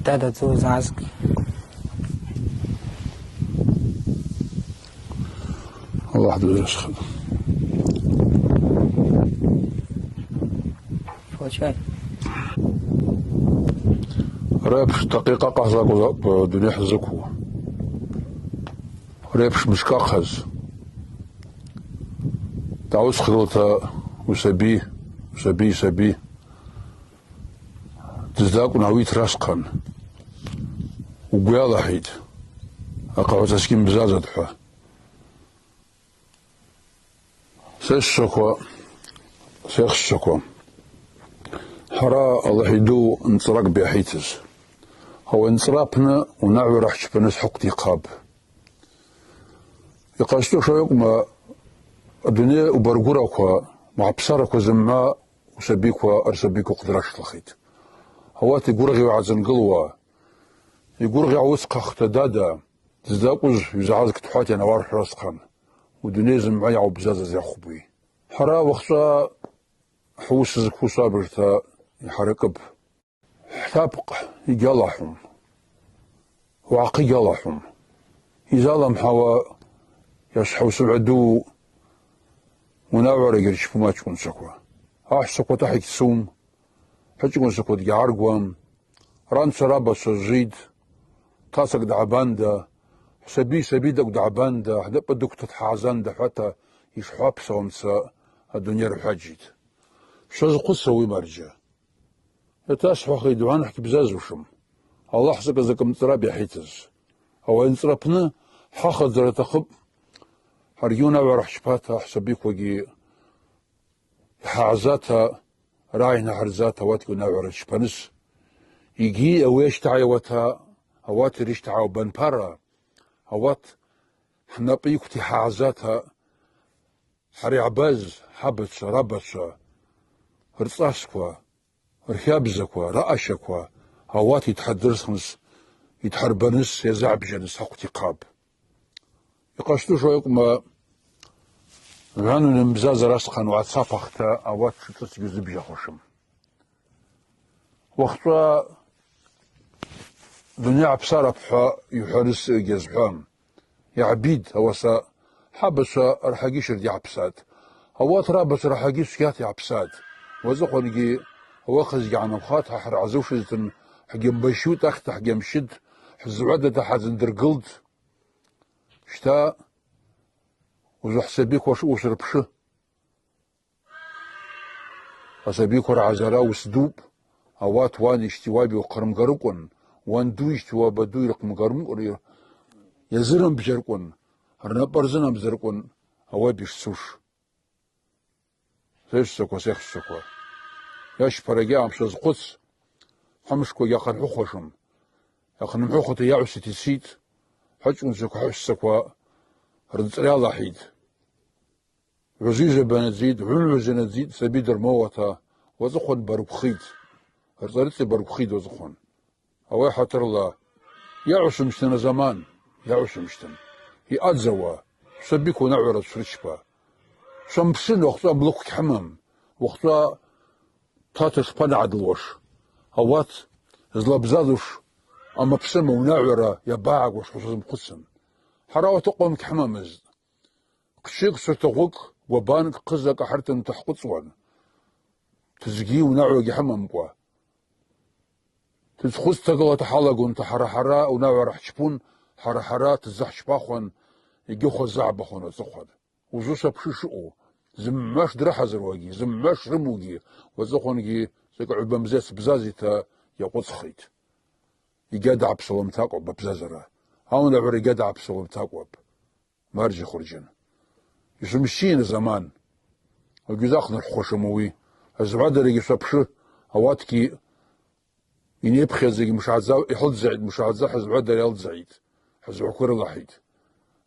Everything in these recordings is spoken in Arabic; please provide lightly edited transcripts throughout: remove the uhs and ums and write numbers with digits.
دادا تو زازك الله حد يرسخ شوي رابش دقيقة قهزاك دنيا حزكو رابش مش كاخز تعوز خلطة وسبي تزداق نعويت راسقا وقيا ضحيد أقعد تسكين بزازة دحوة سيخ الشكوى حرا الله يدو نطرق بحيتز هو نصرابنا ونعوي راح شبنس حق قاب يقاشتو شويق ما الدنيا وبرقورك مع بصارك وزماء وسبيك وارسبيك وقدراش الخيط هو تقرغي وعزن قلوة يقرغي عوسق اختدادا تزداقوز يزعازك تحاتي نوار حراسقان ودنيا زمعي عو بزازة زي خبوي حرا وخصا حوسزك وصابرتا يحرقب حتابق يقالحهم وعقي يقالحهم يزالم حوا يصحو سبعدو وناور يقرش فما تكون سكوة سكوة تحيك تسوم حتكون سكوة يعرقوام ران سرابة سزيد تاسك دعباندا سبي دك دعباندا حدا بدك تتحازان دا حتى يشحاب سومسا الدنيا رحاجيت شاز قصة ويمرجع يتاسحو خي دوان حكي بزازوشم الله حسك زكم ترابي حيتز هو انصرفنا حاخذ زرتخب هريونا ورح شباتها حسبيك وجي حعزاتها راينا حرزاتها واتكونا ورح شبانس يجي اويش تعيوتها هوات ريش تعاو بنبارا هوات حنابيك تي حعزاتها حري عباز حبتش ربتش هرصاشكوا رحيابزكوا رأشكوا هوات يتحدرسنس يتحربنس يزعب جنس حقتي قاب يقاشتو شويق ما غانو نمزاز راسخان وعتصافختا اوات شتس يزب جاخوشم وقتا دنيا عبسارة بحا يحرس جزبحام يعبيد هوسا حبسا رحاقيش ردي عبسات هوات رابس رحاقيش كاتي عبسات وزقو نجي هو خزي عن الخات حر عزوش زتن حقي مبشوت اخت حقي مشد حزوعدة حزن درقلد شتا وزو حسابيك وش ربشه حسابيك ورعزرا وسدوب هوات وان اشتوابي وقرم قرقون وان دو اشتوابا دو يرقم قرم يزرم بجرقون هرنبر زنم بزرقون هوا بيشسوش سيش سكوا سيخ سكوا ياش فرقا عمشاز قدس حمشكو ياخن حوخوشم ياخن محوخة يعوسي تسيت حج انسكو حوش سكوا هرنسريا ضحيد عزيزة بنزيد علوزة نزيد سبيدر موتا وزخون بربخيد هرزارتي بربخيد وزخون هوا حتر الله يعوس مشتن زمان يعوس مشتن يأدزوا سبيكو نعورة سرشبا شمسين وقتا بلوك حمام وقتا تاتش بنا عدلوش هوات زلابزادوش اما بسمة ونعورة يباعق وش خصوصا قسم حراوة تقوم كحمام ازد قشيق سرتغوك وبانك قزك حرتن تحقصوان تزقي ونعوة حمام قوا تزخوز تقوى تحالقون تحرحرا ونعورة حشبون حرحرا تزح شباخوان يجيخو زعبخون وزخوان وزوسا بشوشو زماش درحة زرواجي زماش رموجي وزخونجي زيك عبامزاس بزازي تا يقوص خيت يقادع بصوم تاقوب ببزازرة هاونا عوري قادع بصوم تاقوب مارجي خرجن يسمشين زمان وقزاقنا الخوشموي الزبادة يسا بشو هواتكي ينيبخي زي مش عزا يحل زعيد مش عزا حزبادة يالد زعيد حزبعكور اللحيد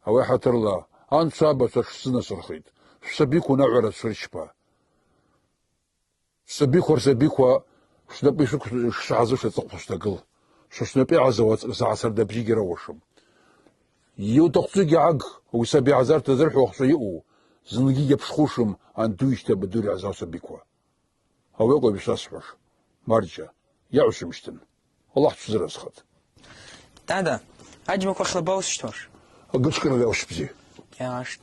هوا حتر الله هان صابة سنة سرخيد سبيكو نعورة سرشبا سبيكو شنبي شعزوش تقفش تقل شنبي عزوات زعسر دبجي روشم يو تقصيقي عق وسبي عزار تزرح وخصيقو زنقي يبشخوشم عن دويش تبدوري عزاو سبيكو هوا يقول بشاسفش مارجا يعوش مشتن الله تزرزخت دادا أجمع كل باوس شتوش قلت كنا لا وش بزي يا عشت